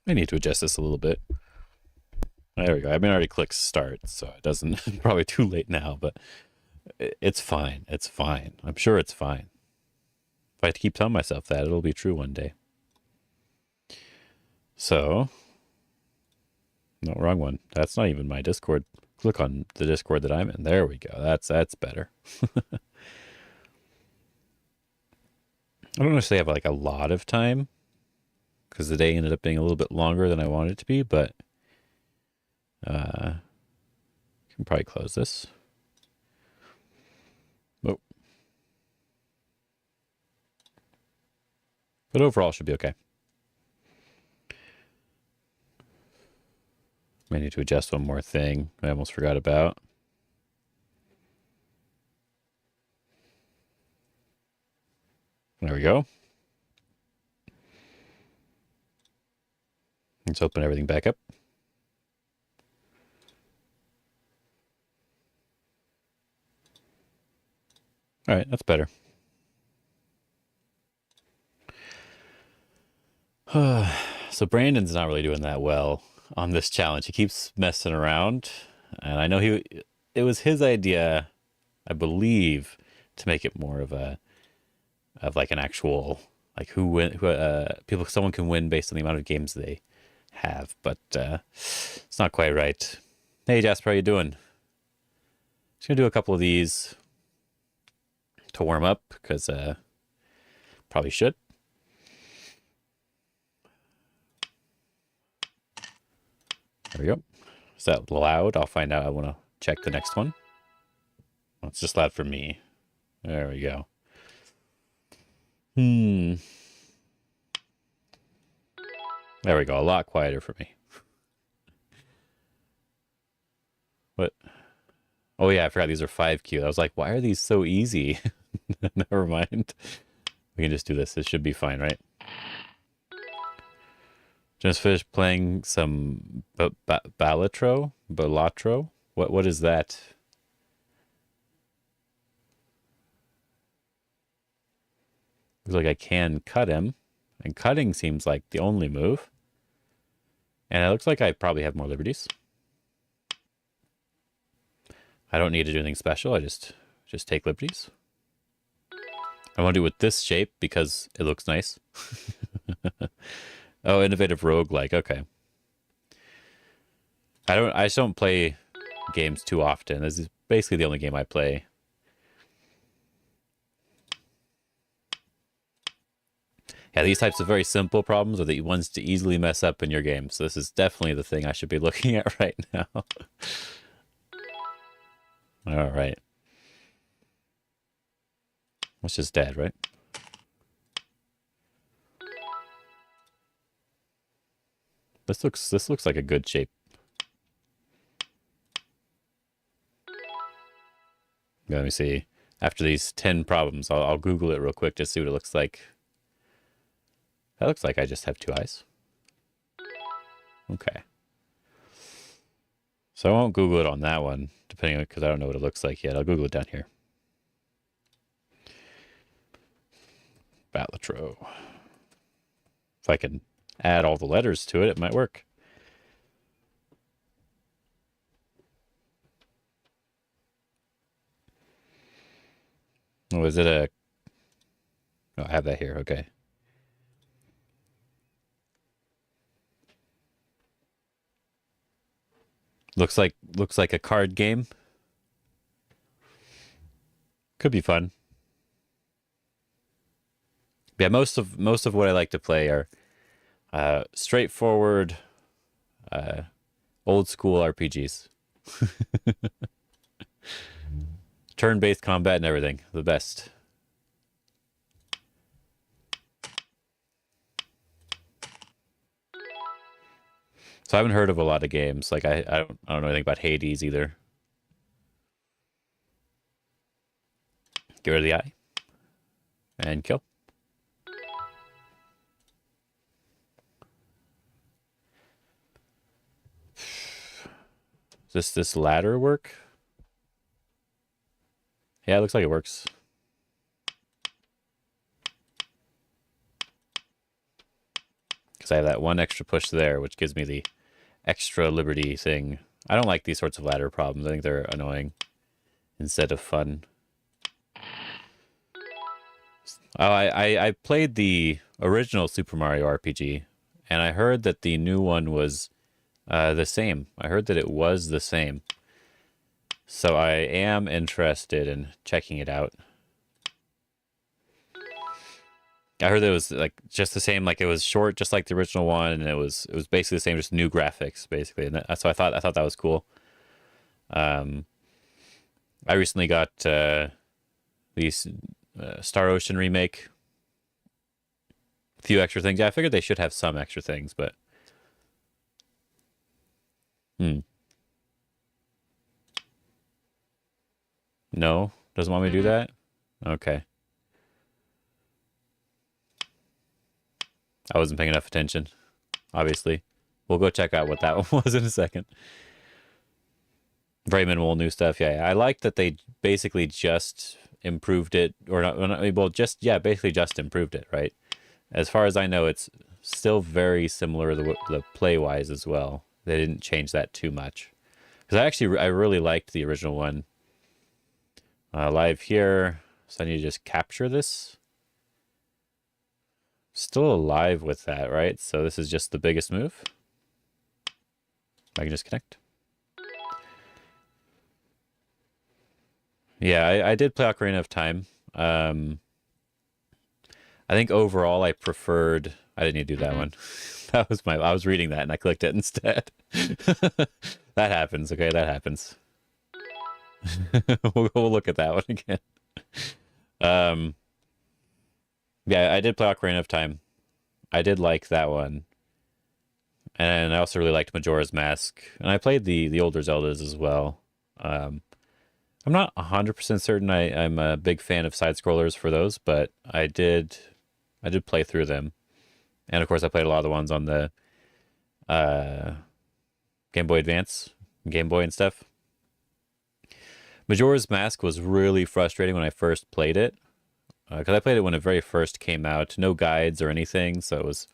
I need to adjust this a little bit. There we go. I mean, I already clicked start, so it doesn't, probably too late now, but it's fine. It's fine. I'm sure it's fine. If I keep telling myself that, it'll be true one day. So, no, wrong one. That's not even my Discord. Click on the Discord that I'm in. There we go. That's better. I don't necessarily have like a lot of time because the day ended up being a little bit longer than I wanted it to be, but can probably close this. Oh. But overall should be okay. I need to adjust one more thing I almost forgot about. There we go. Let's open everything back up. All right, that's better. So Brandon's not really doing that well on this challenge. He keeps messing around, and I know it was his idea, I believe, to make it more of like an actual like someone can win based on the amount of games they have, but it's not quite right. Hey Jasper, how you doing? Just gonna do a couple of these to warm up because probably should. There we go. Is that loud? I'll find out. I want to check the next one. Oh, it's just loud for me. There we go. There we go. A lot quieter for me. What? Oh yeah, I forgot these are 5Q. I was like, why are these so easy? Never mind. We can just do this. This should be fine, right? Just finished playing some Balatro? What is that? Looks like I can cut him. And cutting seems like the only move. And it looks like I probably have more liberties. I don't need to do anything special. I just take liberties. I want to do it with this shape because it looks nice. Oh, innovative roguelike. Okay. I just don't play games too often. This is basically the only game I play. Yeah, these types of very simple problems are the ones to easily mess up in your game. So this is definitely the thing I should be looking at right now. All right. It's just dead, right? This looks like a good shape. Let me see. After these 10 problems, I'll Google it real quick to see what it looks like. That looks like I just have 2 eyes. Okay. So I won't Google it on that one, depending on, because I don't know what it looks like yet. I'll Google it down here. Balatro. If I can add all the letters to it, it might work. Oh, is it a... Oh, I have that here. Okay. Looks like a card game. Could be fun. Yeah, most of what I like to play are straightforward, old school RPGs. Turn-based combat and everything. The best. So I haven't heard of a lot of games. Like I don't know anything about Hades either. Get rid of the eye. And kill. Does this ladder work? Yeah, it looks like it works. because I have that one extra push there, which gives me the extra liberty thing. I don't like these sorts of ladder problems. I think they're annoying instead of fun. Oh, I played the original Super Mario RPG, and I heard that the new one was the same. I heard that it was the same. So I am interested in checking it out. I heard that it was like just the same, like it was short, just like the original one, and it was basically the same, just new graphics, basically. And so I thought that was cool. I recently got the Star Ocean remake. A few extra things. Yeah, I figured they should have some extra things, but no, doesn't want me to do that. Okay, I wasn't paying enough attention. Obviously, we'll go check out what that one was in a second. Very minimal new stuff. Yeah, I like that they basically just improved it, or not. Well, just basically just improved it. Right. As far as I know, it's still very similar the play wise as well. They didn't change that too much. Because I really liked the original one. Live here, so I need to just capture this. Still alive with that, right? So this is just the biggest move. I can just connect. Yeah, I did play Ocarina of Time. I think overall I preferred. I didn't need to do that one. That was I was reading that and I clicked it instead. That happens. Okay, that happens. We'll look at that one again. Yeah, I did play Ocarina of Time. I did like that one. And I also really liked Majora's Mask. And I played the older Zeldas as well. I'm not 100% certain I'm a big fan of side scrollers for those, but I did play through them. And of course I played a lot of the ones on the Game Boy Advance, Game Boy and stuff. Majora's Mask was really frustrating when I first played it. Because I played it when it very first came out. No guides or anything, so it was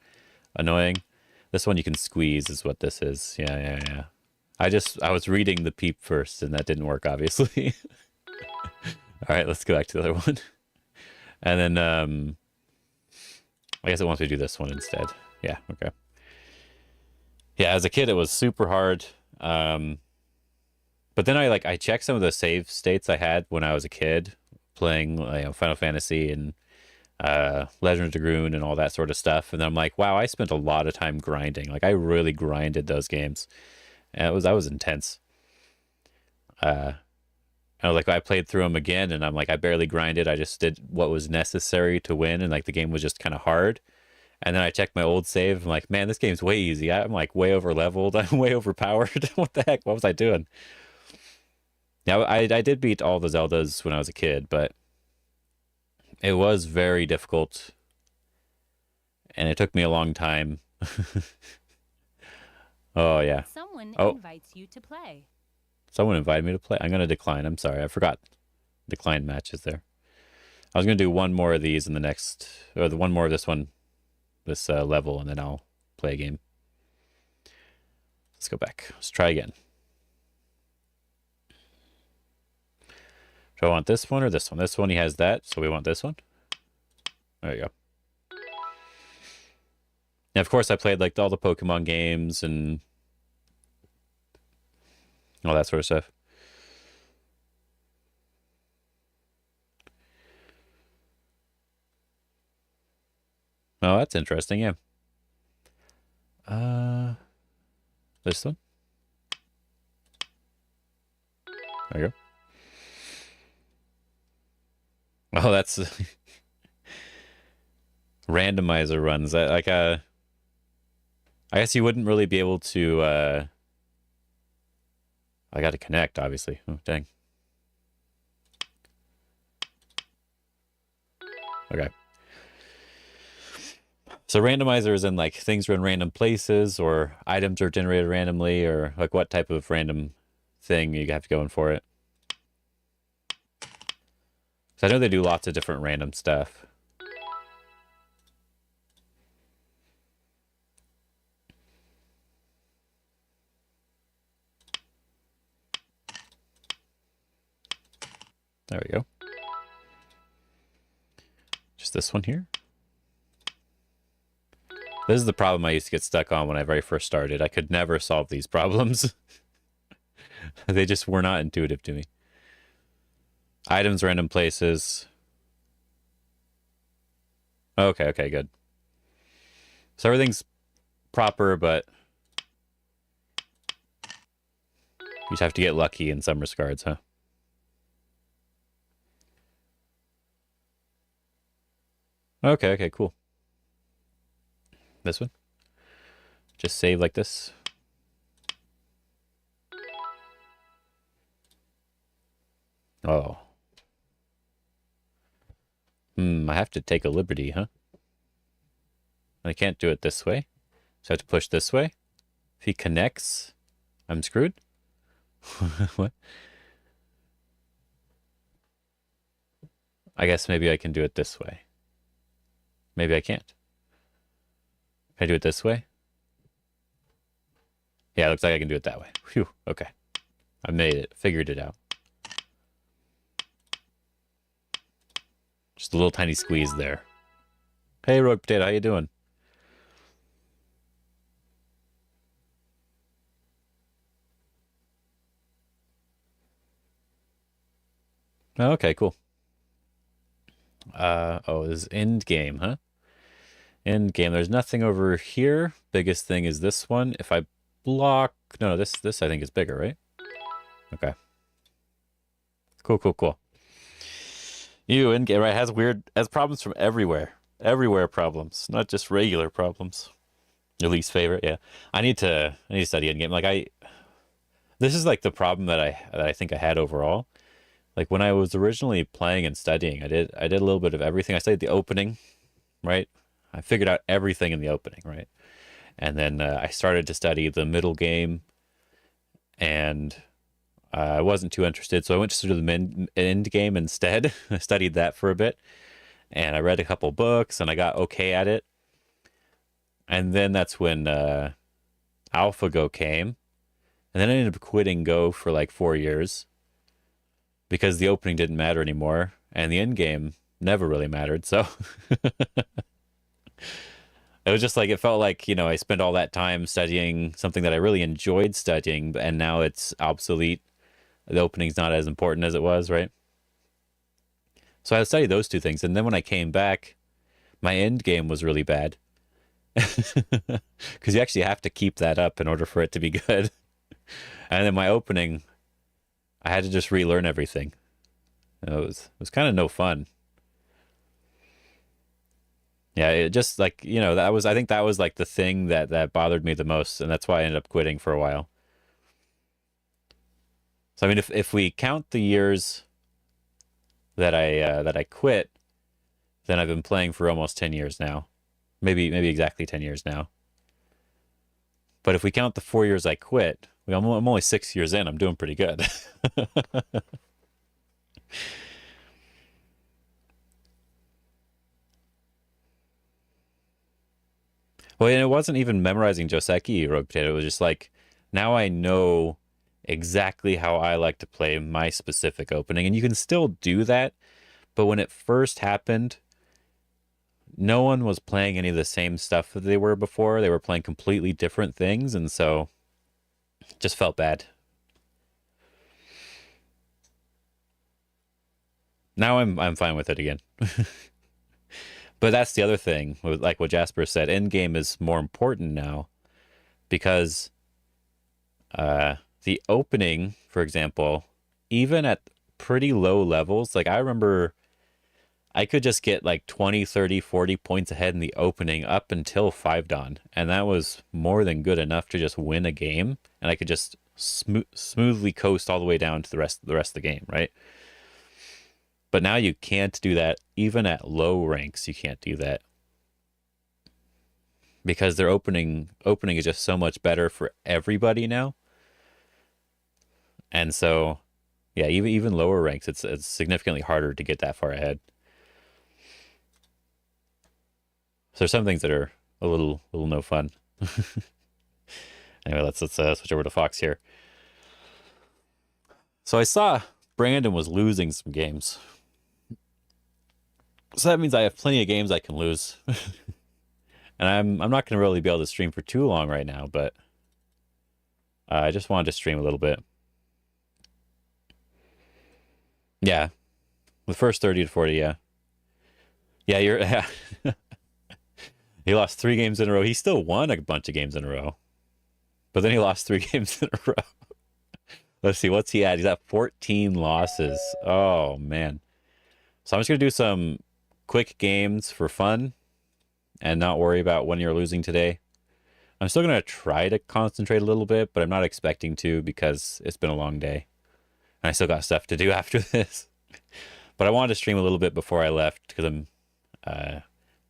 annoying. This one you can squeeze is what this is. Yeah. I was reading the peep first, and that didn't work, obviously. All right, let's go back to the other one. And then, I guess it wants me to do this one instead. Yeah, okay. Yeah, as a kid, it was super hard. But then I checked some of the save states I had when I was a kid, playing Final Fantasy and Legend of Dragoon and all that sort of stuff. And then I'm like, wow, I spent a lot of time grinding. Like I really grinded those games. And that was intense. I was like, I played through them again, and I'm like, I barely grinded. I just did what was necessary to win, and like the game was just kind of hard. And then I checked my old save. I'm like, man, this game's way easy. I'm like way over leveled. I'm way overpowered. What the heck? What was I doing? Now I did beat all the Zeldas when I was a kid, but it was very difficult, and it took me a long time. Oh yeah. Someone invites you to play. Someone invited me to play. I'm gonna decline. I'm sorry. I forgot. Decline matches there. I was gonna do one more of these in the next, or the one more of this one, this level, and then I'll play a game. Let's go back. Let's try again. Do I want this one or this one? This one, he has that, so we want this one. There you go. And of course, I played like all the Pokemon games and all that sort of stuff. Oh, that's interesting, yeah. This one. There you go. Oh, that's randomizer runs. I guess you wouldn't really be able to. I got to connect, obviously. Oh, dang. Okay. So randomizer is in like things are in random places, or items are generated randomly, or like what type of random thing you have to go in for it. So I know they do lots of different random stuff. There we go. Just this one here. This is the problem I used to get stuck on when I very first started. I could never solve these problems. They just were not intuitive to me. Items, random places. Okay, okay, good. So everything's proper, but you just have to get lucky in some regards, huh? Okay, okay, cool. This one? Just save like this. Oh. I have to take a liberty, huh? I can't do it this way. So I have to push this way. If he connects, I'm screwed. What? I guess maybe I can do it this way. Maybe I can't. Can I do it this way? Yeah, it looks like I can do it that way. Phew, okay. I made it, figured it out. Just a little tiny squeeze there. Hey, Rogue Potato, how you doing? Okay, cool. Oh, this is end game, huh? End game. There's nothing over here. Biggest thing is this one. If I block... No, this I think is bigger, right? Okay. Cool, cool, cool. You, end game, right, has problems from everywhere. Everywhere problems, not just regular problems. Your least favorite, yeah. I need to study end game. Like this is like the problem that I think I had overall. Like when I was originally playing and studying, I did a little bit of everything. I studied the opening, right? I figured out everything in the opening, right? And then I started to study the middle game, and I wasn't too interested, so I went to the end game instead. I studied that for a bit, and I read a couple books, and I got okay at it. And then that's when AlphaGo came, and then I ended up quitting Go for like 4 years because the opening didn't matter anymore, and the end game never really mattered. So it was just like, it felt like, I spent all that time studying something that I really enjoyed studying, and now it's obsolete. The opening's not as important as it was, right? So I studied those two things, and then when I came back, my end game was really bad. Because you actually have to keep that up in order for it to be good. And then my opening, I had to just relearn everything. It was kind of no fun. Yeah, it just like, I think that was like the thing that bothered me the most, and that's why I ended up quitting for a while. So I mean, if we count the years that I quit, then I've been playing for almost 10 years now. Maybe exactly 10 years now. But if we count the 4 years I quit, I'm only 6 years in. I'm doing pretty good. Well, and it wasn't even memorizing Joseki, Rogue Potato. It was just like, now I know exactly how I like to play my specific opening. And you can still do that. But when it first happened, no one was playing any of the same stuff that they were before. They were playing completely different things. And so it just felt bad. Now I'm fine with it again. But that's the other thing, like what Jasper said, endgame is more important now because the opening, for example, even at pretty low levels, like I remember I could just get like 20, 30, 40 points ahead in the opening up until 5 dawn, and that was more than good enough to just win a game, and I could just smoothly coast all the way down to the rest of the game, right? But now you can't do that. Even at low ranks, you can't do that. Because their opening is just so much better for everybody now. And so, yeah, even lower ranks, it's significantly harder to get that far ahead. So there's some things that are a little no fun. Anyway, let's switch over to Fox here. So I saw Brandon was losing some games. So that means I have plenty of games I can lose. And I'm not going to really be able to stream for too long right now, but I just wanted to stream a little bit. Yeah. The first 30 to 40, yeah. Yeah, you're... Yeah. He lost 3 games in a row. He still won a bunch of games in a row. But then he lost 3 games in a row. Let's see, what's he at? He's at 14 losses. Oh, man. So I'm just going to do some quick games for fun and not worry about when you're losing today. I'm still going to try to concentrate a little bit, but I'm not expecting to because it's been a long day. And I still got stuff to do after this. But I wanted to stream a little bit before I left because I'm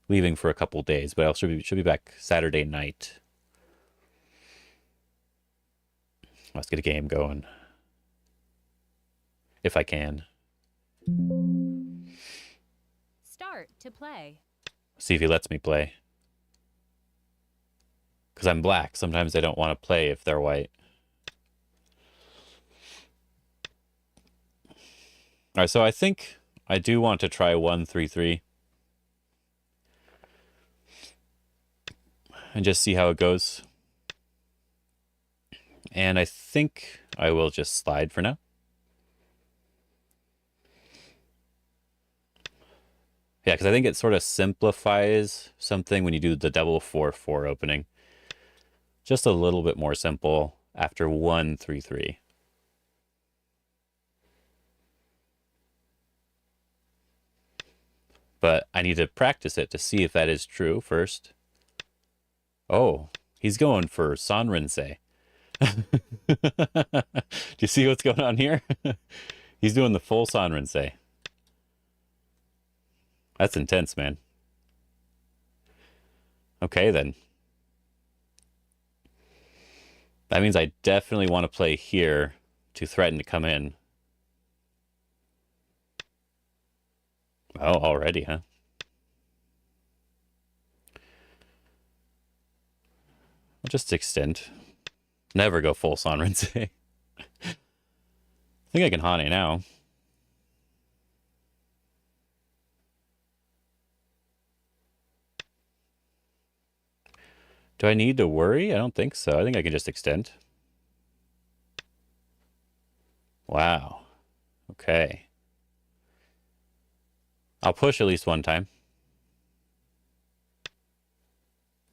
leaving for a couple days, but I should be back Saturday night. Let's get a game going. If I can. Start to play. See if he lets me play. Because I'm black. Sometimes they don't want to play if they're white. Alright, so I think I do want to try 1-3-3. And just see how it goes. And I think I will just slide for now. Yeah, because I think it sort of simplifies something when you do the double 4-4 opening. Just a little bit more simple after 1-3-3. But I need to practice it to see if that is true first. Oh, he's going for Sanrense. Do you see what's going on here? He's doing the full Sanrense. That's intense, man. Okay, then. That means I definitely want to play here to threaten to come in. Oh, already, huh? I'll just extend. Never go full Sanrense. I think I can Hane now. Do I need to worry? I don't think so. I think I can just extend. Wow. Okay. I'll push at least one time.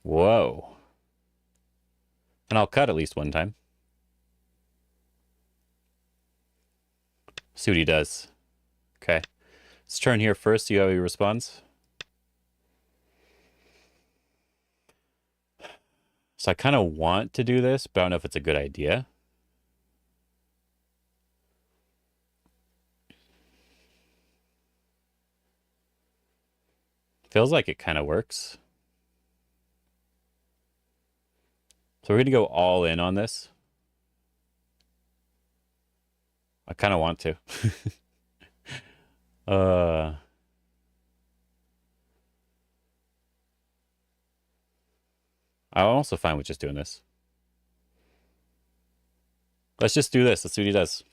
Whoa. And I'll cut at least one time. See what he does. Okay. Let's turn here first, see how he responds. So I kind of want to do this, but I don't know if it's a good idea. Feels like it kind of works. So we're going to go all in on this. I kind of want to. I'm also fine with just doing this. Let's just do this. Let's see what he does.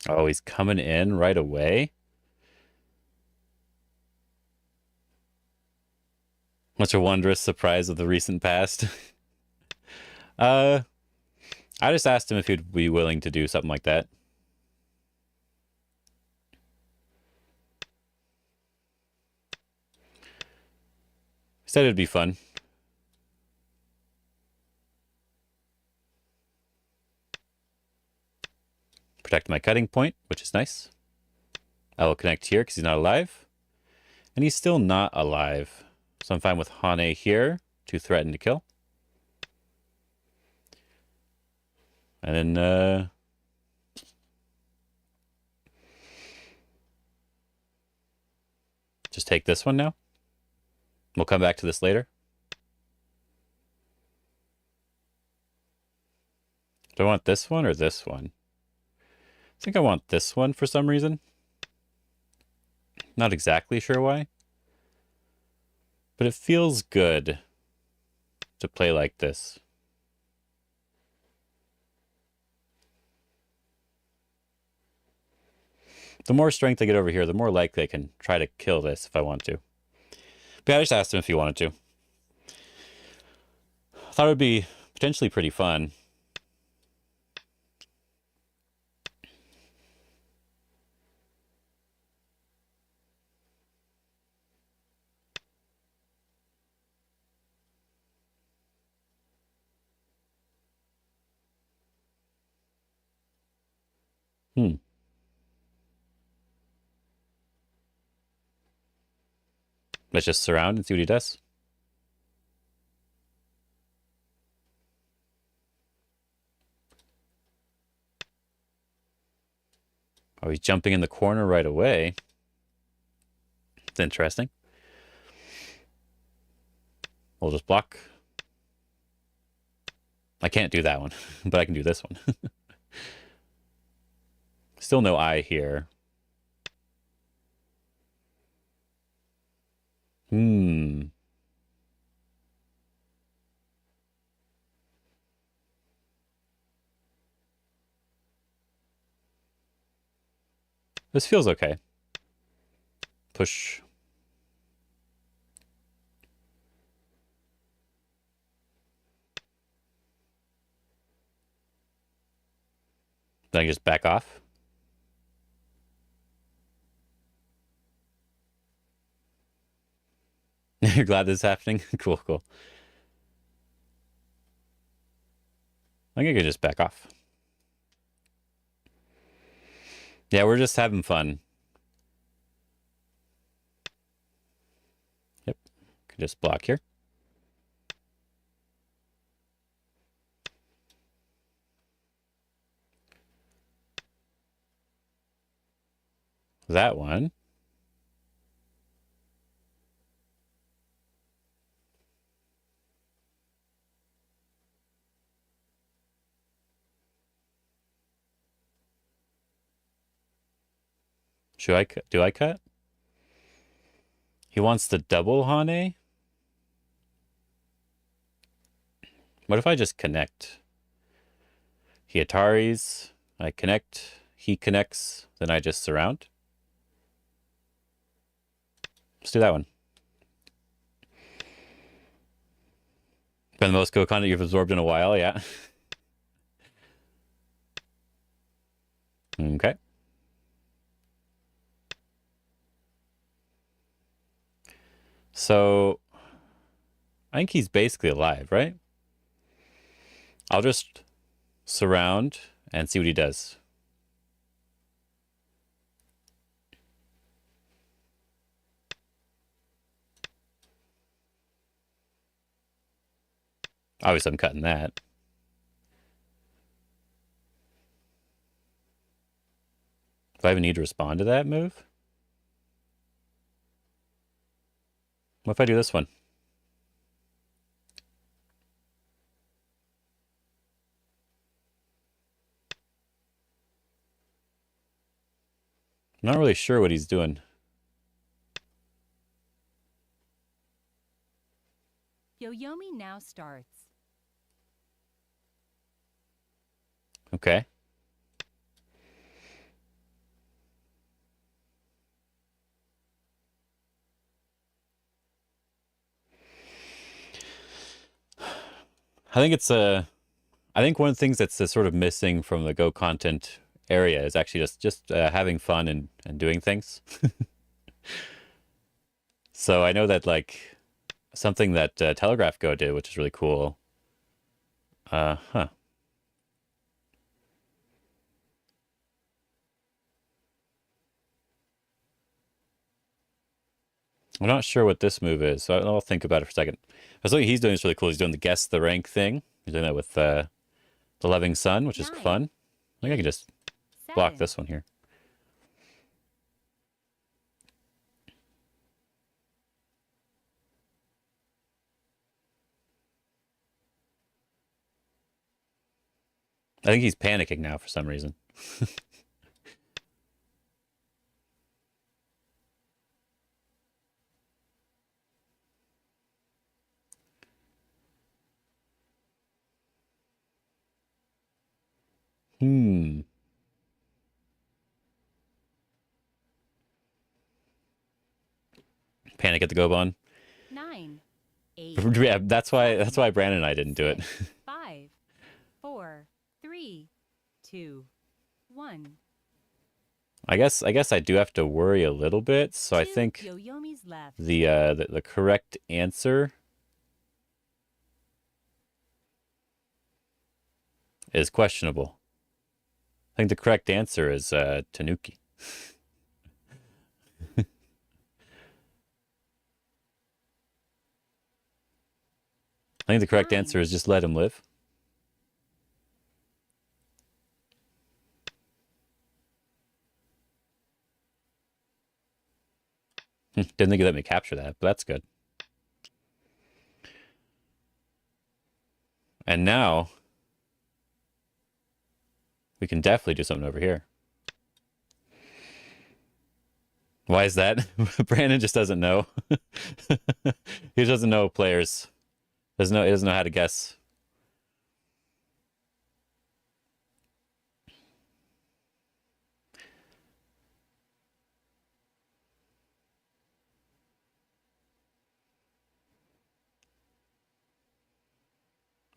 Oh, he's coming in right away. Much a wondrous surprise of the recent past. I just asked him if he'd be willing to do something like that. He said it'd be fun. Protect my cutting point, which is nice. I will connect here because he's not alive. And he's still not alive. So I'm fine with Hane here to threaten to kill. And then, just take this one now. We'll come back to this later. Do I want this one or this one? I think I want this one for some reason. Not exactly sure why. But it feels good to play like this. The more strength I get over here, the more likely I can try to kill this if I want to. But yeah, I just asked him if he wanted to. I thought it would be potentially pretty fun. Hmm. Let's just surround and see what he does. Oh, he's jumping in the corner right away. It's interesting. We'll just block. I can't do that one, but I can do this one. Still no eye here. Hmm. This feels okay. Push. Then I just back off. You're glad this is happening? Cool, cool. I think I could just back off. Yeah, we're just having fun. Yep. Could just block here. That one. Should I cut? Do I cut? He wants the double Hane? What if I just connect? He Ataris, I connect, he connects, then I just surround. Let's do that one. Been the most Go content you've absorbed in a while, yeah. Okay. So I think he's basically alive, right? I'll just surround and see what he does. Obviously, I'm cutting that. Do I even need to respond to that move? What if I do this one? I'm not really sure what he's doing. Yoyomi now starts. Okay. I think it's I think one of the things that's sort of missing from the Go content area is actually just having fun and doing things. So I know that like something that Telegraph Go did, which is really cool. Huh. I'm not sure what this move is, so I'll think about it for a second. But something he's doing is really cool. He's doing the guess the rank thing. He's doing that with the Loving Sun, which is 9, fun. I think I can just block 7, this one here. I think he's panicking now for some reason. Hmm. Panic at the Go Bun. 9, 8, Yeah, that's why Brandon and I didn't do it. 5, 4, 3, 2, 1. I guess I do have to worry a little bit. So I 2 think Yo-Yomis left. the correct answer is questionable. I think the correct answer is Tanuki. I think the correct 9. answer is just let him live. Didn't think you let me capture that, but that's good. And now we can definitely do something over here. Why is that? Brandon just doesn't know. He doesn't know players. He doesn't know how to guess.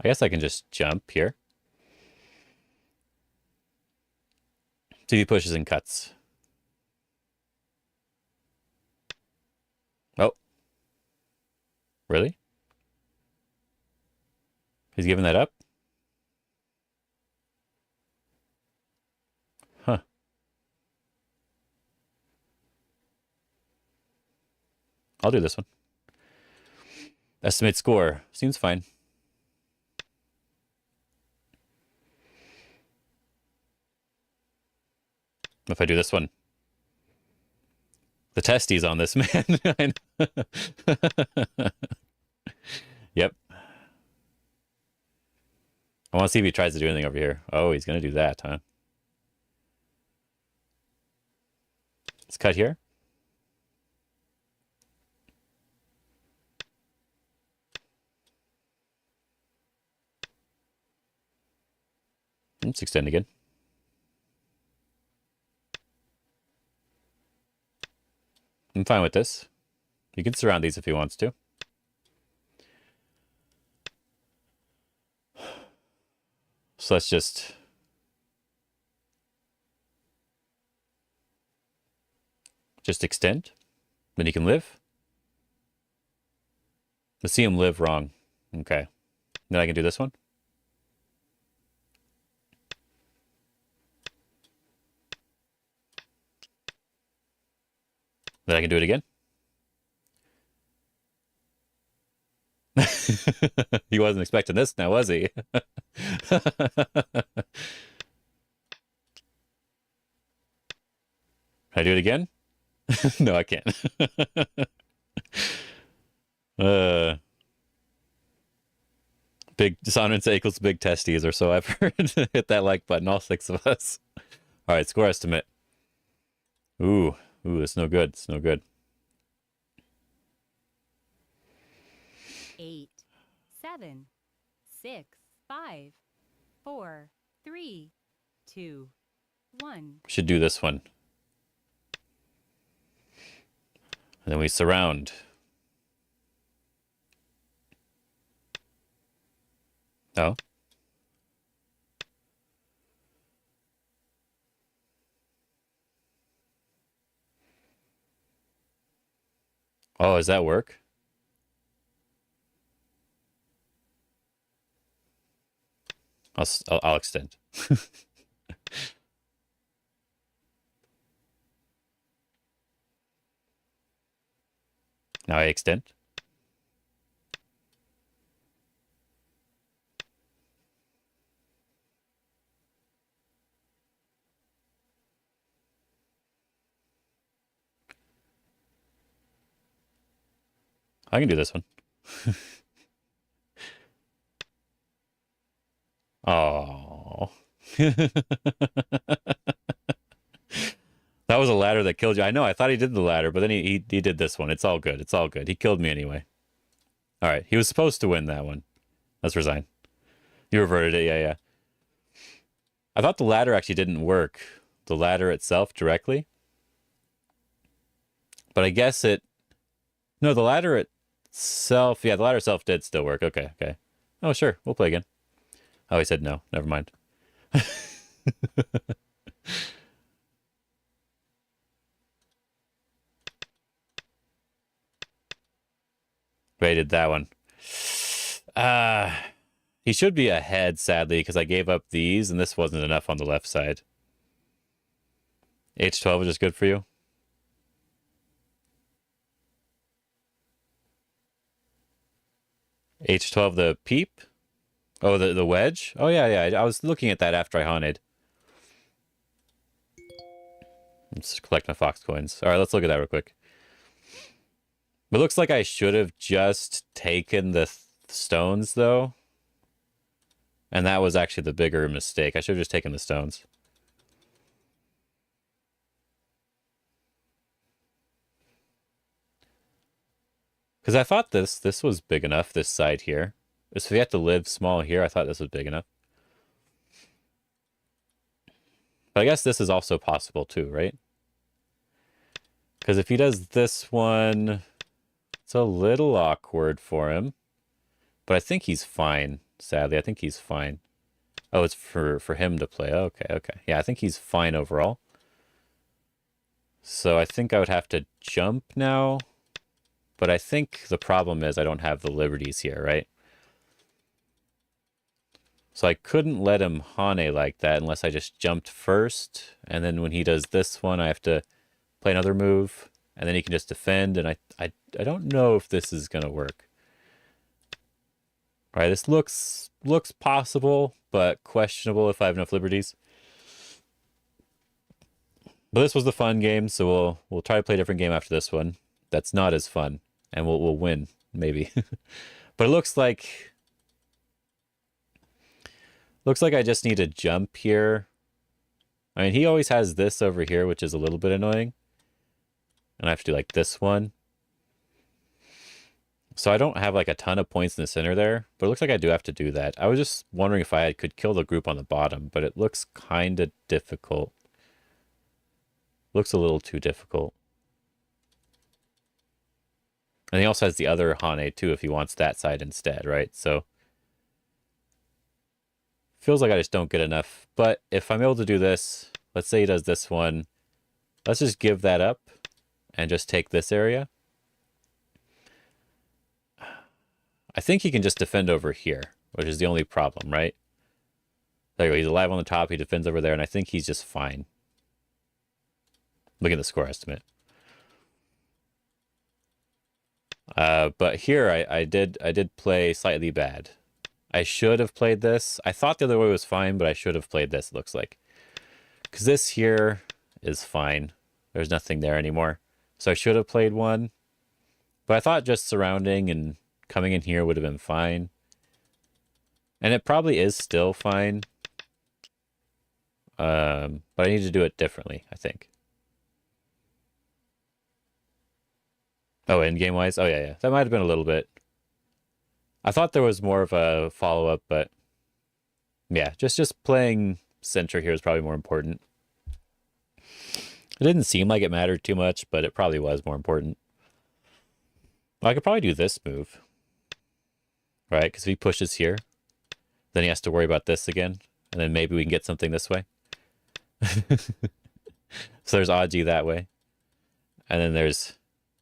I guess I can just jump here. See if he pushes and cuts. Oh. Really? He's giving that up? Huh. I'll do this one. Estimate score. Seems fine. If I do this one. The testes on this man. I know. Yep. I want to see if he tries to do anything over here. Oh, he's going to do that, huh? Let's cut here. Let's extend again. I'm fine with this. You can surround these if he wants to. So let's just extend. Then he can live. Let's see him live wrong. Okay. Then I can do this one. Then I can do it again. He wasn't expecting this now, was he? Can I do it again? No, I can't. Big dissonance equals big testes or so I've heard. Hit that like button, all 6 of us. All right, score estimate. Ooh, it's no good. It's no good. 8, 7, 6, 5, 4, 3, 2, 1. Should do this one. And then we surround. Oh. Oh, does that work? I'll extend. Now I extend. I can do this one. Oh. That was a ladder that killed you. I know, I thought he did the ladder, but then he did this one. It's all good. It's all good. He killed me anyway. All right, he was supposed to win that one. Let's resign. You reverted it, yeah. I thought the ladder actually didn't work. The ladder itself directly. But I guess it... No, the ladder itself, yeah, the ladder itself did still work. Okay, okay. Oh, sure, we'll play again. Oh, he said no. Never mind. Rated that one. Uh, he should be ahead, sadly, because I gave up these, and this wasn't enough on the left side. H12 is just good for you? H12, the peep? Oh, the wedge? Oh, yeah, yeah. I was looking at that after I haunted. Let's collect my fox coins. All right, let's look at that real quick. It looks like I should have just taken the stones, though. And that was actually the bigger mistake. I should have just taken the stones. Because I thought this was big enough, this side here. So if you have to live small here, I thought this was big enough. But I guess this is also possible too, right? Because if he does this one, it's a little awkward for him. But I think he's fine, sadly. I think he's fine. Oh, it's for him to play. Okay, okay. Yeah, I think he's fine overall. So I think I would have to jump now. But I think the problem is I don't have the liberties here, right? So I couldn't let him Hane like that unless I just jumped first. And then when he does this one, I have to play another move. And then he can just defend. And I don't know if this is going to work. All right, this looks possible, but questionable if I have enough liberties. But this was the fun game, so we'll try to play a different game after this one. That's not as fun, and we'll win maybe. But it looks like I just need to jump here. I mean, he always has this over here, which is a little bit annoying, and I have to do like this one. So I don't have like a ton of points in the center there, but it looks like I do have to do that. I was just wondering if I could kill the group on the bottom, but it looks kind of difficult. Looks a little too difficult. And he also has the other Hane too if he wants that side instead, right? So feels like I just don't get enough. But if I'm able to do this, let's say he does this one, let's just give that up and just take this area. I think he can just defend over here, which is the only problem, right? There you go. He's alive on the top. He defends over there, and I think he's just fine. Look at the score estimate. But here I did play slightly bad. I should have played this. I thought the other way was fine, but I should have played this, it looks like. Because this here is fine. There's nothing there anymore. So I should have played one. But I thought just surrounding and coming in here would have been fine. And it probably is still fine. But I need to do it differently, I think. Oh, in-game wise? Oh, yeah, yeah. That might have been a little bit. I thought there was more of a follow-up, but yeah, just playing center here is probably more important. It didn't seem like it mattered too much, but it probably was more important. Well, I could probably do this move. Right? Because if he pushes here, then he has to worry about this again. And then maybe we can get something this way. So there's Aji that way. And then there's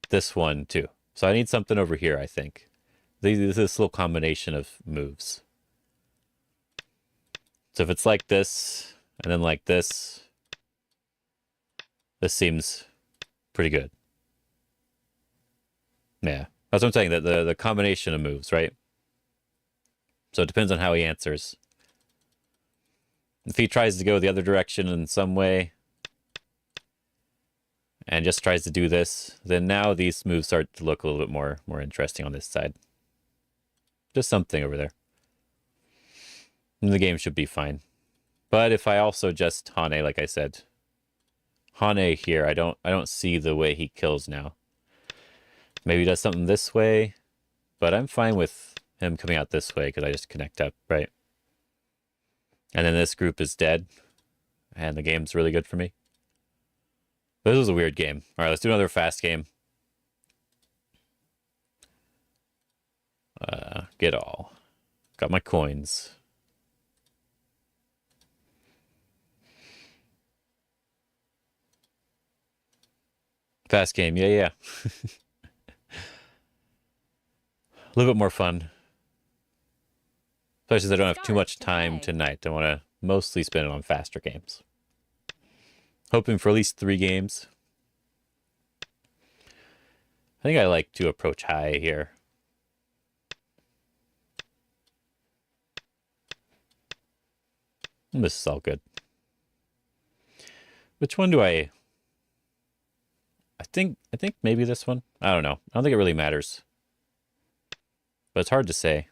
this one too. So I need something over here, I think. This little combination of moves. So if it's like this, and then like this seems pretty good. Yeah. That's what I'm saying, that the combination of moves, right? So it depends on how he answers. If he tries to go the other direction in some way, and just tries to do this, then now these moves start to look a little bit more interesting on this side. Just something over there. And the game should be fine. But if I also just Hane, like I said, Hane here, I don't see the way he kills now. Maybe he does something this way, but I'm fine with him coming out this way because I just connect up, right? And then this group is dead, and the game's really good for me. This was a weird game. All right, let's do another fast game. Get all. Got my coins. Fast game. Yeah, yeah. A little bit more fun. Especially since I don't have too Start much to time play. tonight. I want to mostly spend it on faster games. Hoping for at least 3 games. I think I like to approach high here. And this is all good. Which one do I think maybe this one. I don't know. I don't think it really matters. But it's hard to say.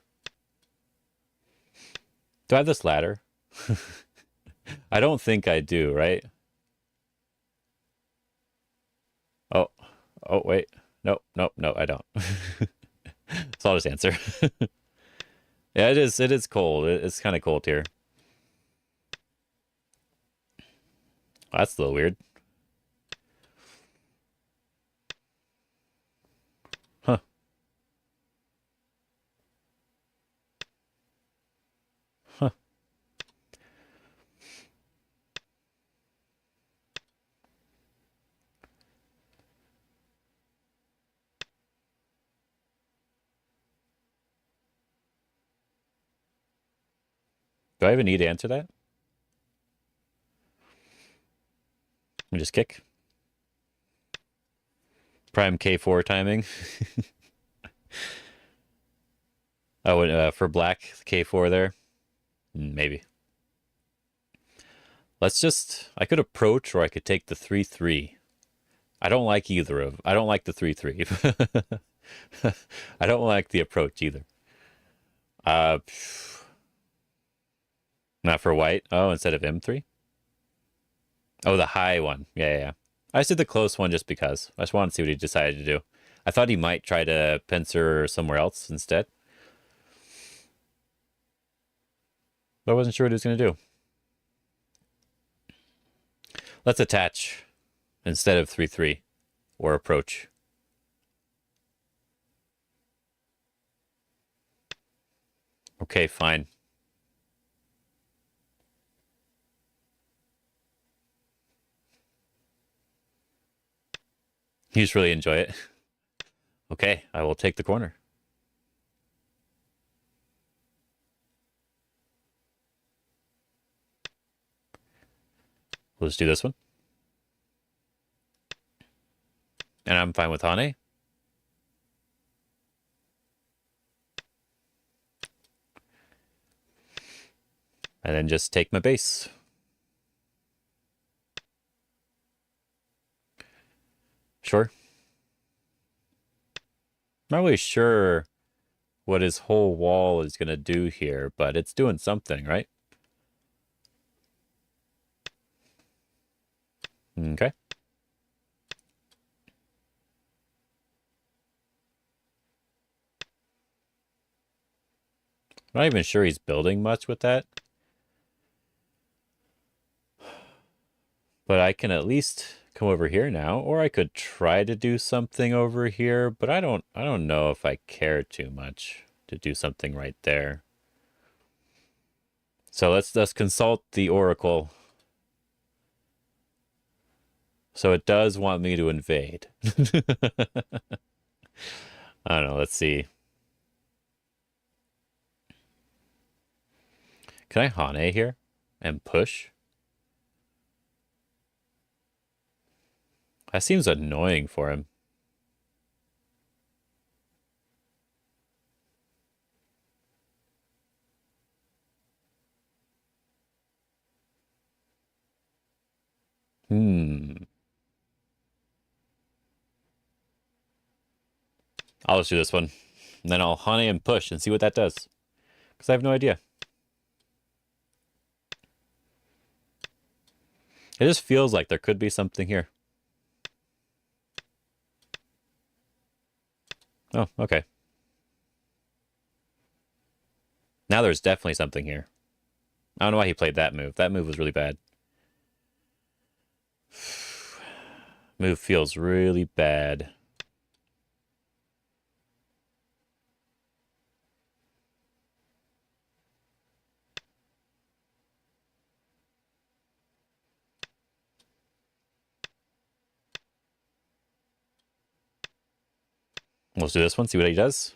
Do I have this ladder? I don't think I do, right? Oh. Oh, wait. No, no, no, I don't. So I'll just answer. Yeah, it is cold. It's kind of cold here. That's a little weird. Huh. Huh. Do I even need to answer that? Let me just kick. Prime K4 timing. Oh, and, for black, K4 there? Maybe. Let's just... I could approach or I could take the 3-3. I don't like either of... I don't like the 3-3. I don't like the approach either. Not for white. Oh, instead of M3? Oh, the high one. Yeah, yeah, yeah. I just did the close one just because. I just wanted to see what he decided to do. I thought he might try to pincer somewhere else instead. But I wasn't sure what he was going to do. Let's attach instead of 3-3 or approach. Okay, fine. You just really enjoy it. Okay, I will take the corner. We'll just do this one. And I'm fine with Hane. And then just take my base. Sure. Not really sure what his whole wall is going to do here, but it's doing something, right? Okay. I'm not even sure he's building much with that. But I can at least come over here now, or I could try to do something over here, but I don't know if I care too much to do something right there. So let's consult the oracle. So it does want me to invade. I don't know, let's see. Can I Hane here and push? That seems annoying for him. I'll just do this one. And then I'll Hane and push and see what that does. Because I have no idea. It just feels like there could be something here. Oh, okay. Now there's definitely something here. I don't know why he played that move. That move was really bad. Move feels really bad. Let's do this one, see what he does.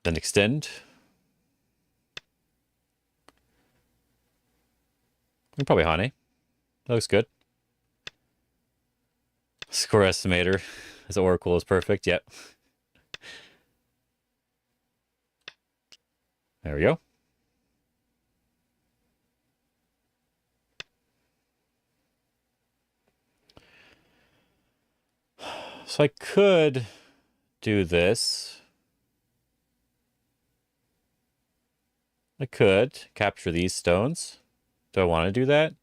Then extend. And probably Hane. That looks good. Score estimator. His Oracle is perfect. Yep. There we go. So I could do this. I could capture these stones. Do I want to do that?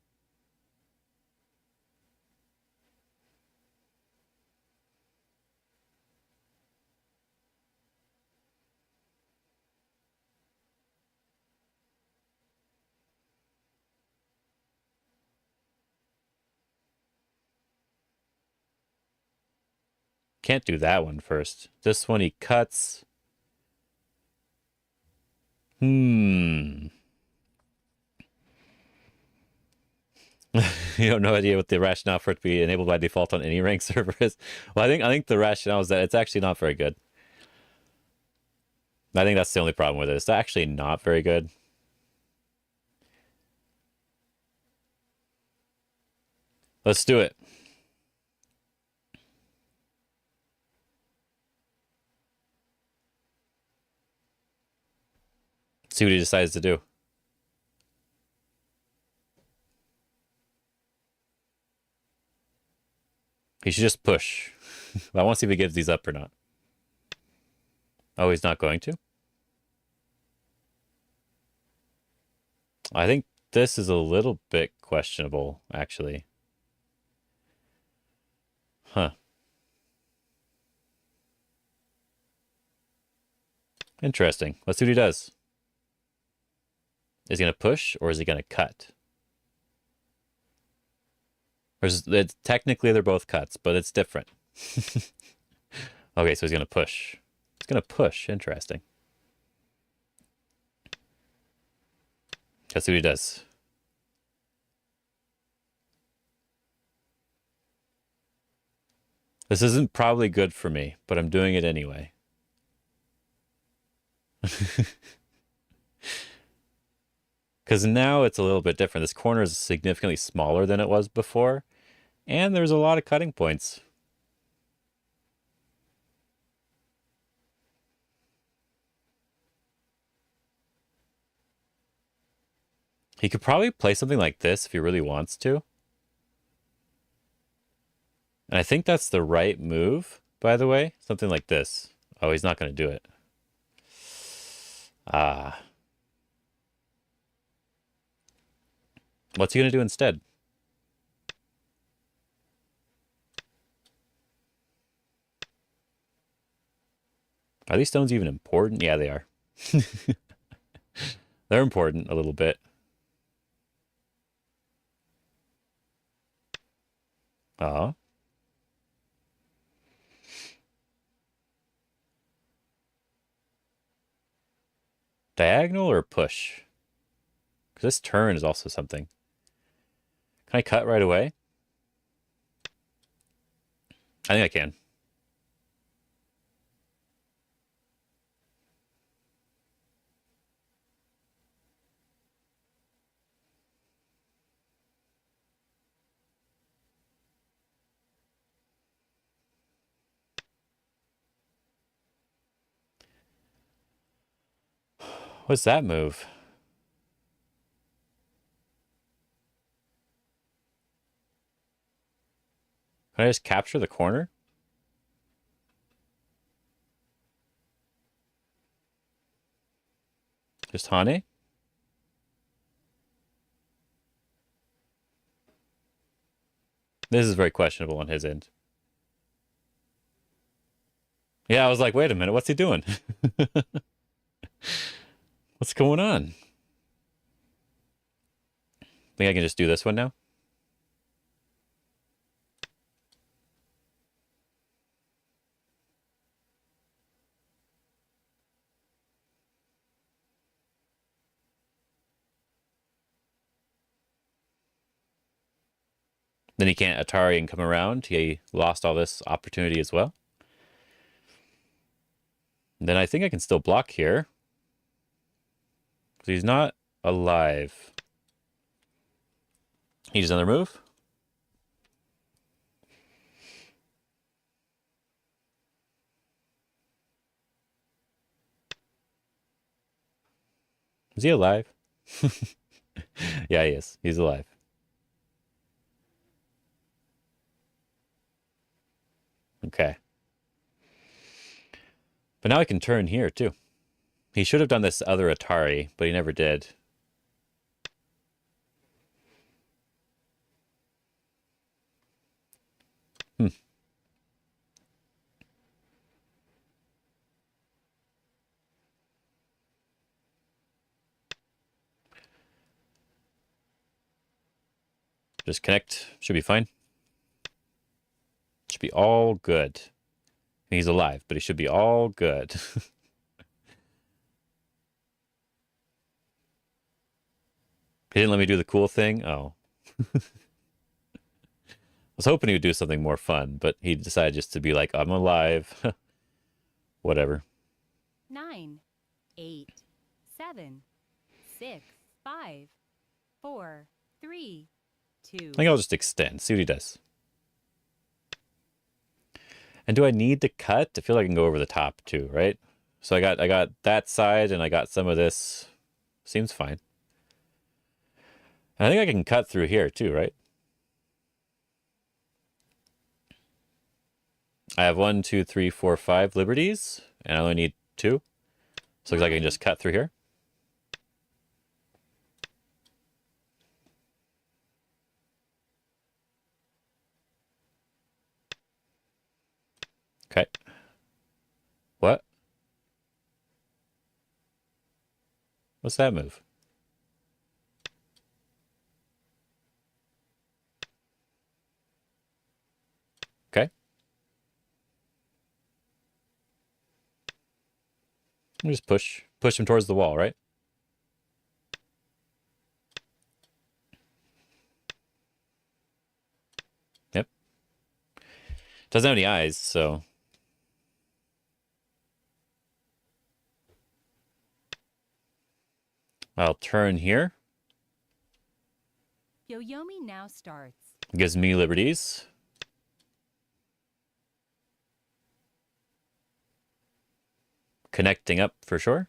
Can't do that one first. This one he cuts. You have no idea what the rationale for it to be enabled by default on any rank server is. Well, I think the rationale is that it's actually not very good. I think that's the only problem with it. It's actually not very good. Let's do it. See what he decides to do. He should just push. I want to see if he gives these up or not. Oh, he's not going to? I think this is a little bit questionable, actually. Huh. Interesting. Let's see what he does. Is he going to push or is he going to cut? Or technically they're both cuts, but it's different. Okay, so he's going to push. He's going to push. Interesting. Let's see what he does. This isn't probably good for me, but I'm doing it anyway. Because now it's a little bit different. This corner is significantly smaller than it was before, and there's a lot of cutting points. He could probably play something like this if he really wants to. And I think that's the right move, by the way. Something like this. Oh, he's not going to do it. Ah. What's he going to do instead? Are these stones even important? Yeah, they are. They're important a little bit. Oh. Diagonal or push? Because this turn is also something. Can I cut right away? I think I can. What's that move? Can I just capture the corner? Just Hane? This is very questionable on his end. Yeah, I was like, wait a minute, what's he doing? What's going on? Think I can just do this one now? Then he can't Atari and come around. He lost all this opportunity as well. Then I think I can still block here. Because he's not alive. He does another move. Is he alive? Yeah, he is. He's alive. Okay. But now I can turn here, too. He should have done this other Atari, but he never did. Just connect. Should be fine. Should be all good. He's alive, but he should be all good. He didn't let me do the cool thing? Oh. I was hoping he would do something more fun, but he decided just to be like, I'm alive. Whatever. 9, 8, 7, 6, 5, 4, 3, 2. I think I'll just extend, see what he does. And do I need to cut? I feel like I can go over the top too, right? So I got that side and I got some of this. Seems fine. And I think I can cut through here too, right? I have 1, 2, 3, 4, 5 liberties, and I only need 2. So looks like I can just cut through here. Okay. What? What's that move? Okay. Just push him towards the wall, right? Yep. Doesn't have any eyes, so I'll turn here. Yoyomi now starts. Gives me liberties. Connecting up for sure.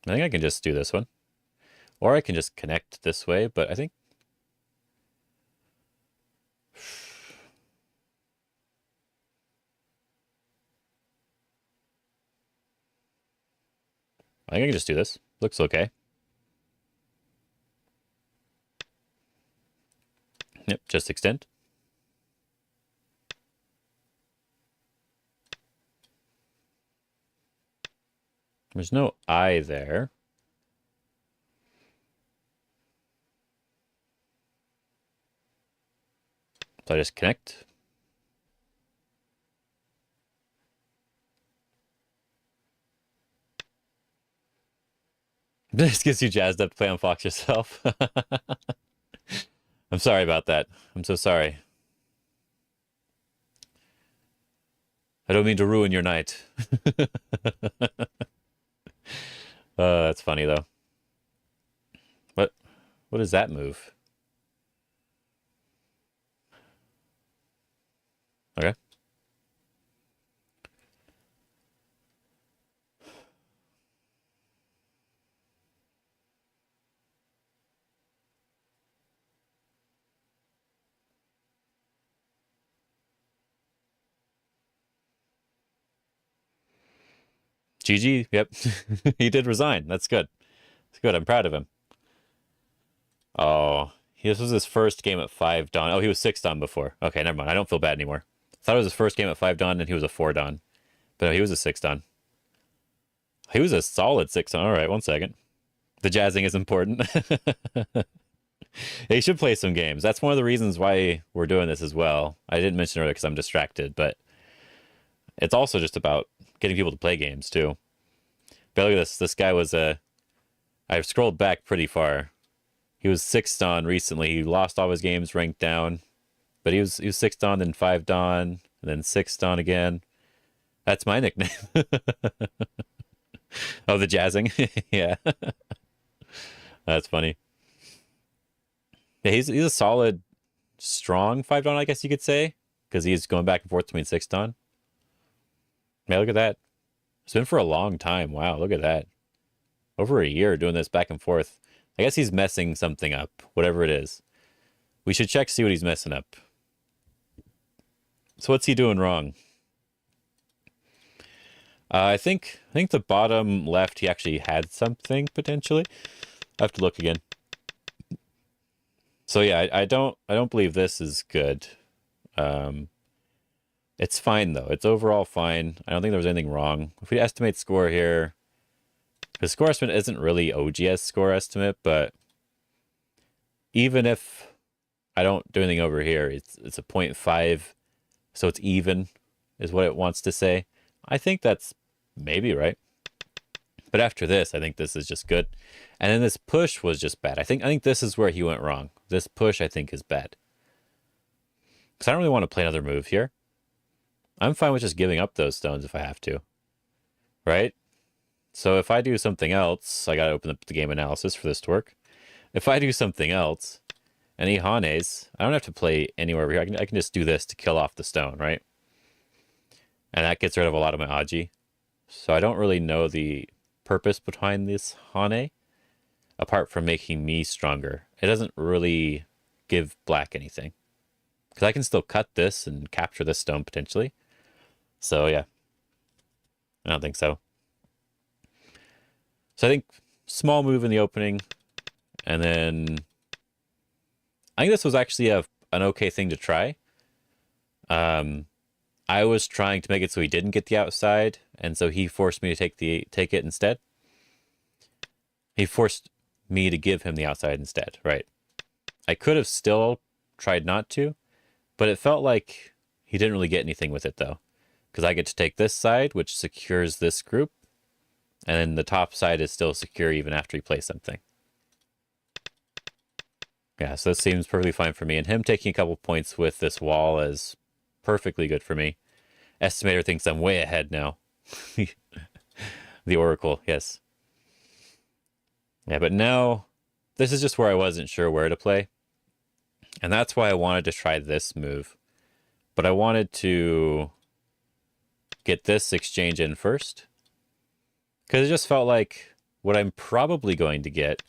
I think I can just do this one. Or I can just connect this way, but I think I can just do this. Looks okay. Yep, just extend. There's no eye there. So I just connect. This gets you jazzed up to play on Fox yourself. I'm sorry about that. I'm so sorry. I don't mean to ruin your night. That's funny though. What is that move? Okay. GG, yep. He did resign. That's good. It's good. I'm proud of him. Oh, this was his first game at 5 Dawn. Oh, he was 6 Dawn before. Okay, never mind. I don't feel bad anymore. I thought it was his first game at 5 Dawn and he was a 4 Dawn. But no, he was a 6 Dawn. He was a solid 6 Dawn. All right, one second. The jazzing is important. He should play some games. That's one of the reasons why we're doing this as well. I didn't mention it earlier because I'm distracted, but it's also just about getting people to play games too. But look at this. This guy was I've scrolled back pretty far. He was 6th on recently. He lost all his games, ranked down. But he was 6th on, then 5th on, and then 6th on again. That's my nickname. Oh, the jazzing. Yeah. That's funny. Yeah, he's a solid, strong 5 on, I guess you could say, because he's going back and forth between 6th on. Yeah, look at that. It's been for a long time. Wow, look at that. Over a year doing this back and forth. I guess he's messing something up, whatever it is. We should check, see what he's messing up. So what's he doing wrong? I think the bottom left, he actually had something potentially. I have to look again. So yeah, I don't believe this is good. It's fine though. It's overall fine. I don't think there was anything wrong. If we estimate score here, the score estimate isn't really OGS score estimate, but even if I don't do anything over here, it's a 0.5, so it's even, is what it wants to say. I think that's maybe right. But after this, I think this is just good. And then this push was just bad. I think this is where he went wrong. This push, I think, is bad. Because I don't really want to play another move here. I'm fine with just giving up those stones if I have to. Right? So if I do something else, I got to open up the game analysis for this to work. If I do something else, and he Hanes, I don't have to play anywhere over here. I can just do this to kill off the stone, right? And that gets rid of a lot of my Aji. So I don't really know the purpose behind this Hane, apart from making me stronger. It doesn't really give black anything. Because I can still cut this and capture this stone potentially. So yeah, I don't think so. So I think small move in the opening, and then I think this was actually an okay thing to try. I was trying to make it so he didn't get the outside, and so he forced me to take it instead. He forced me to give him the outside instead, right? I could have still tried not to, but it felt like he didn't really get anything with it though, because I get to take this side, which secures this group, and then the top side is still secure even after he plays something. Yeah, so this seems perfectly fine for me, and him taking a couple points with this wall is perfectly good for me. Estimator thinks I'm way ahead now. The Oracle, yes. Yeah, but now this is just where I wasn't sure where to play. And that's why I wanted to try this move. But I wanted to get this exchange in first. Because it just felt like what I'm probably going to get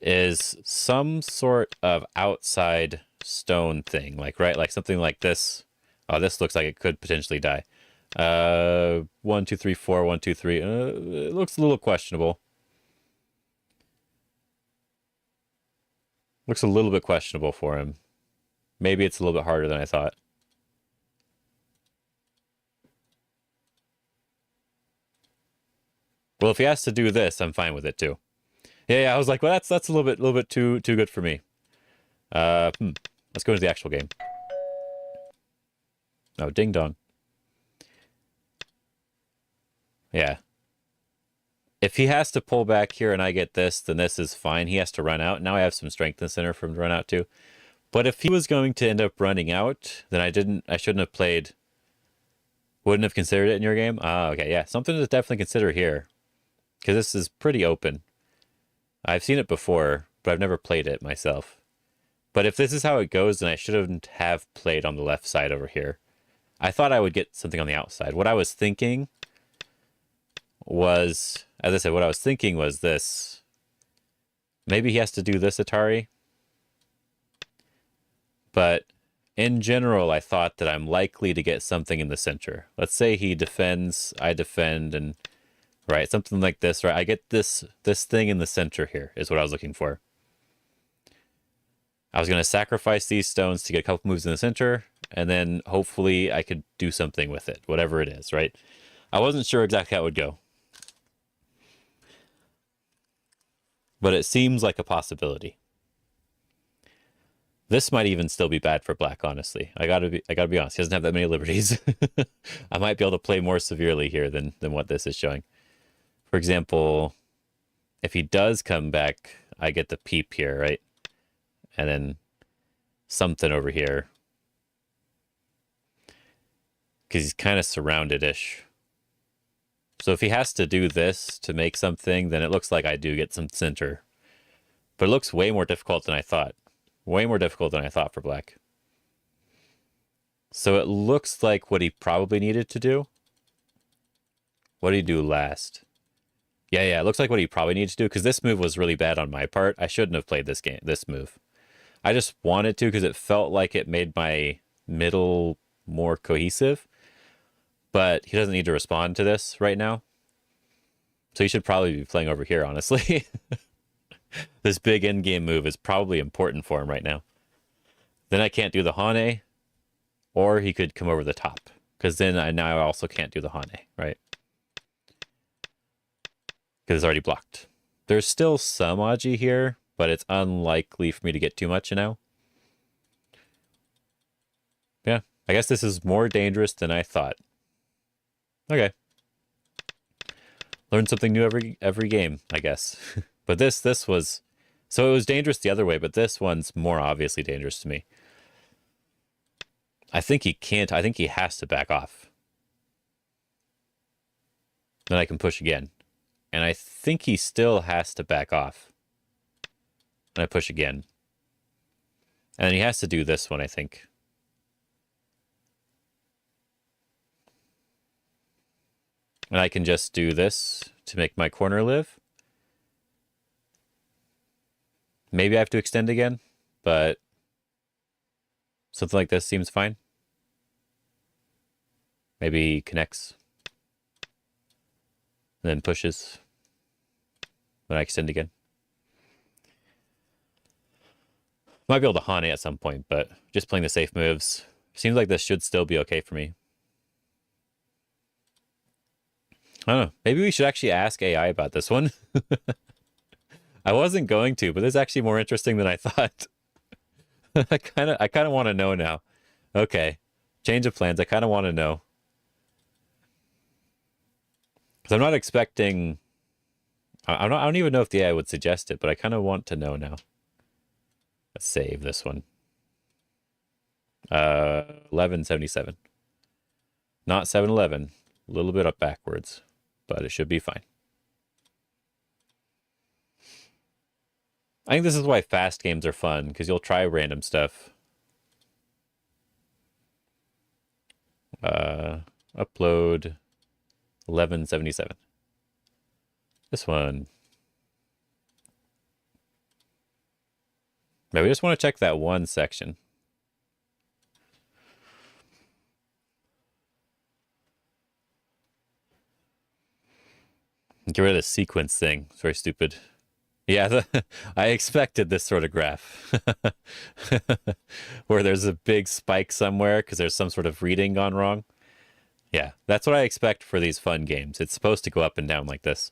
is some sort of outside stone thing. Like something like this. Oh, this looks like it could potentially die. 1, 2, 3, 4, 1, 2, 3. It looks a little questionable. Looks a little bit questionable for him. Maybe it's a little bit harder than I thought. Well, if he has to do this, I'm fine with it too. Yeah, I was like, well, that's a little bit too good for me. Let's go into the actual game. Oh, ding dong. Yeah. If he has to pull back here and I get this, then this is fine. He has to run out. Now I have some strength in the center for him to run out to. But if he was going to end up running out, then I shouldn't have played. Wouldn't have considered it in your game? Ah, okay, yeah. Something to definitely consider here. Because this is pretty open. I've seen it before, but I've never played it myself. But if this is how it goes, then I shouldn't have played on the left side over here. I thought I would get something on the outside. What I was thinking was, as I said, what I was thinking was this. Maybe he has to do this Atari. But in general, I thought that I'm likely to get something in the center. Let's say he defends, I defend, and right, something like this, right? I get this thing in the center here is what I was looking for. I was going to sacrifice these stones to get a couple moves in the center, and then hopefully I could do something with it, whatever it is, right? I wasn't sure exactly how it would go. But it seems like a possibility. This might even still be bad for black, honestly. I gotta be honest. He doesn't have that many liberties. I might be able to play more severely here than what this is showing. For example, if he does come back, I get the peep here, right? And then something over here. Because he's kind of surrounded-ish. So if he has to do this to make something, then it looks like I do get some center. But it looks way more difficult than I thought. Way more difficult than I thought for black. So it looks like what he probably needed to do. What did he do last? Yeah, it looks like what he probably needs to do, because this move was really bad on my part. I shouldn't have played this move. I just wanted to because it felt like it made my middle more cohesive. But he doesn't need to respond to this right now. So he should probably be playing over here, honestly. This big in-game move is probably important for him right now. Then I can't do the Hane, or he could come over the top, because then now I also can't do the Hane, right? Because it's already blocked. There's still some Aji here, but it's unlikely for me to get too much now. Yeah, I guess this is more dangerous than I thought. Okay. Learn something new every game, I guess. But this was... So it was dangerous the other way, but this one's more obviously dangerous to me. I think he can't. I think he has to back off. Then I can push again. And I think he still has to back off. And I push again. And then he has to do this one, I think. And I can just do this to make my corner live. Maybe I have to extend again, but something like this seems fine. Maybe he connects. And then pushes. Then I extend again. Might be able to Hane at some point, but just playing the safe moves. Seems like this should still be okay for me. I don't know. Maybe we should actually ask AI about this one. I wasn't going to, but this is actually more interesting than I thought. I kind of want to know now. Okay. Change of plans. I kind of want to know. Because I'm not expecting... I don't even know if the AI would suggest it, but I kind of want to know now. Let's save this one. 1177. Not 711. A little bit up backwards, but it should be fine. I think this is why fast games are fun, because you'll try random stuff. Upload 1177. This one. Maybe we just want to check that one section. Get rid of the sequence thing. It's very stupid. Yeah, I expected this sort of graph. Where there's a big spike somewhere because there's some sort of reading gone wrong. Yeah, that's what I expect for these fun games. It's supposed to go up and down like this.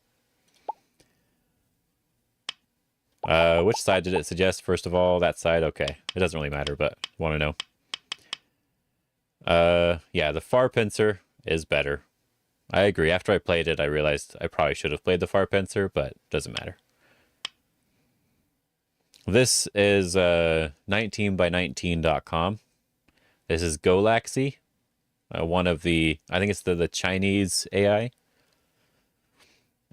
Which side did it suggest? First of all, that side. Okay, it doesn't really matter, but want to know. Yeah, the far pincer is better. I agree. After I played it, I realized I probably should have played the far pincer, but it doesn't matter. This is 19by19.com. This is Golaxy, one of the, I think it's the Chinese AI.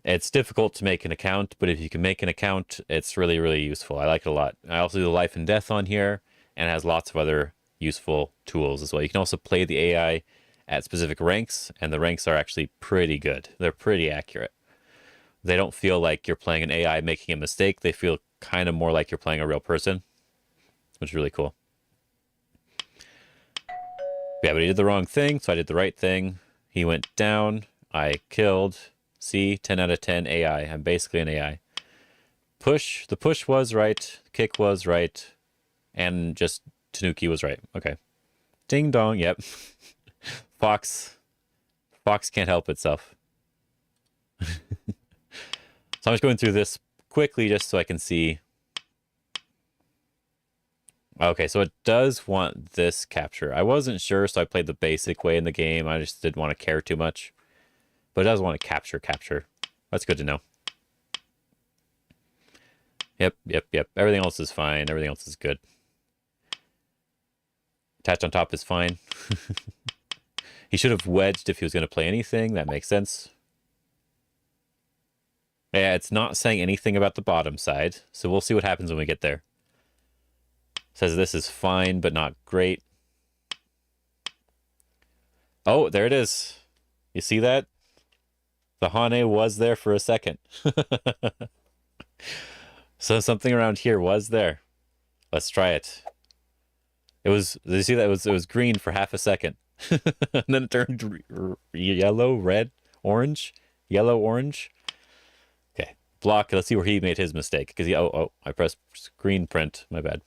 It's difficult to make an account, but if you can make an account, it's really, really useful. I like it a lot. I also do the life and death on here, and it has lots of other useful tools as well. You can also play the AI at specific ranks, and the ranks are actually pretty good. They're pretty accurate. They don't feel like you're playing an AI making a mistake. They feel kind of more like you're playing a real person, which is really cool. Yeah, but he did the wrong thing, so I did the right thing. He went down. I killed. See, 10 out of 10 AI. I'm basically an AI. Push. The push was right. Kick was right. And just Tanuki was right. Okay. Ding dong. Yep. Fox can't help itself. So I'm just going through this quickly just so I can see. Okay, so it does want this capture. I wasn't sure, so I played the basic way in the game. I just didn't want to care too much. But it does want to capture. That's good to know. Yep. Everything else is fine. Everything else is good. Attach on top is fine. He should have wedged if he was going to play anything. That makes sense. Yeah, it's not saying anything about the bottom side, so we'll see what happens when we get there. Says this is fine, but not great. Oh, there it is. You see that? The Hane was there for a second. So something around here was there. Let's try it. It was, did you see that? It was green for half a second. And then it turned yellow, red, orange, yellow, orange. Okay, block. Let's see where he made his mistake. Because I pressed screen print. My bad.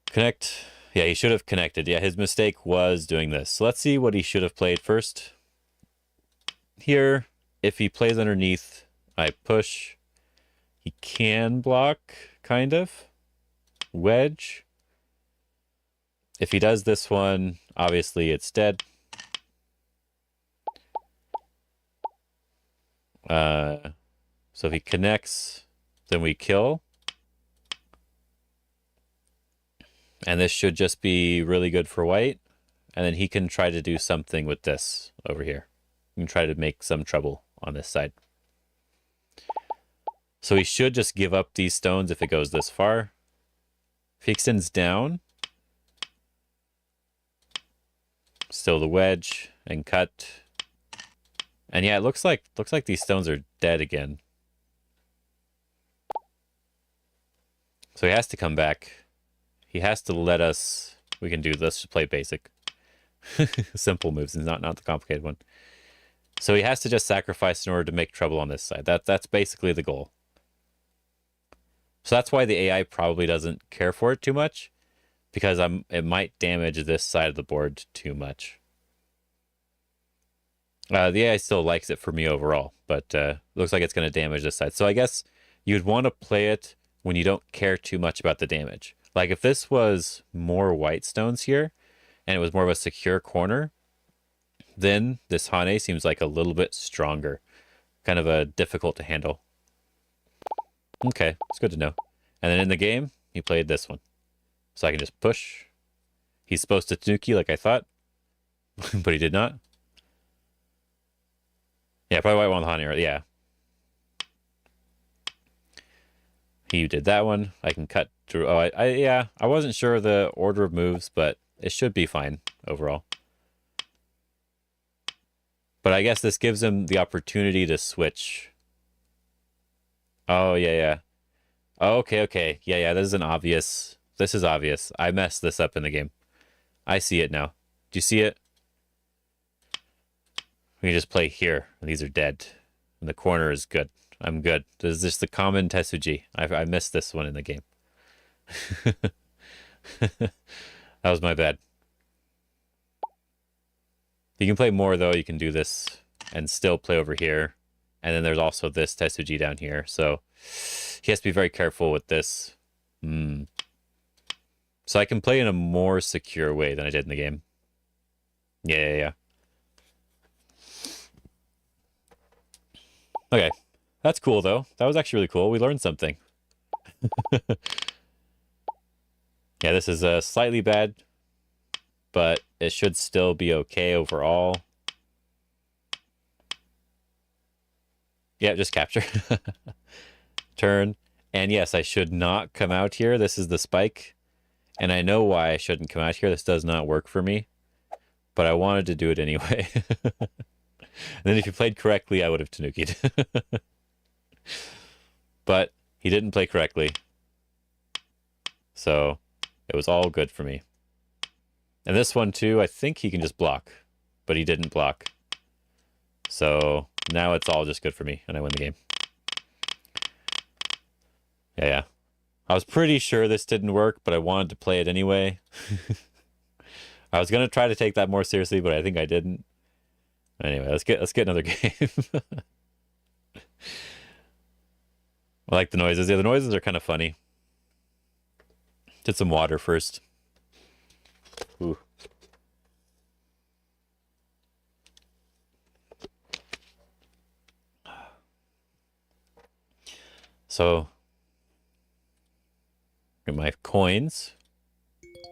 Connect. Yeah, he should have connected. Yeah, his mistake was doing this. So let's see what he should have played first. Here, if he plays underneath, I push. He can block, kind of. Wedge. If he does this one, obviously it's dead. So if he connects, then we kill. And this should just be really good for white. And then he can try to do something with this over here. He can try to make some trouble on this side. So he should just give up these stones if it goes this far. If he extends down, still the wedge and cut. And yeah, it looks like these stones are dead again. So he has to come back. He has to let us. We can do this. Just play basic, simple moves, and not the complicated one. So he has to just sacrifice in order to make trouble on this side. That's basically the goal. So that's why the AI probably doesn't care for it too much, because it might damage this side of the board too much. The AI still likes it for me overall, but looks like it's going to damage this side. So I guess you'd want to play it when you don't care too much about the damage. Like if this was more white stones here, and it was more of a secure corner, then this Hane seems like a little bit stronger. Kind of a difficult to handle. Okay, it's good to know. And then in the game, he played this one. So I can just push. He's supposed to Tanuki like I thought, but he did not. Yeah, probably white one with Hane, right? Yeah. He did that one. I can cut through. Oh, yeah. I wasn't sure of the order of moves, but it should be fine overall. But I guess this gives him the opportunity to switch. Oh, yeah. Oh, okay. Yeah, this is an obvious. This is obvious. I messed this up in the game. I see it now. Do you see it? We can just play here. These are dead. And the corner is good. I'm good. This is just the common Tetsuji. I missed this one in the game. That was my bad. You can play more, though. You can do this and still play over here. And then there's also this Tetsuji down here. So he has to be very careful with this. So I can play in a more secure way than I did in the game. Yeah. Okay. That's cool, though. That was actually really cool. We learned something. Yeah, this is slightly bad, but it should still be okay overall. Yeah, just capture. Turn. And yes, I should not come out here. This is the spike. And I know why I shouldn't come out here. This does not work for me. But I wanted to do it anyway. And then if you played correctly, I would have Tanuki'd. But he didn't play correctly. So it was all good for me. And this one too, I think he can just block. But he didn't block. So now it's all just good for me, and I win the game. Yeah. I was pretty sure this didn't work, but I wanted to play it anyway. I was gonna try to take that more seriously, but I think I didn't. Anyway, let's get another game. I like the noises. Yeah, the noises are kind of funny. Did some water first. Ooh. So get my coins.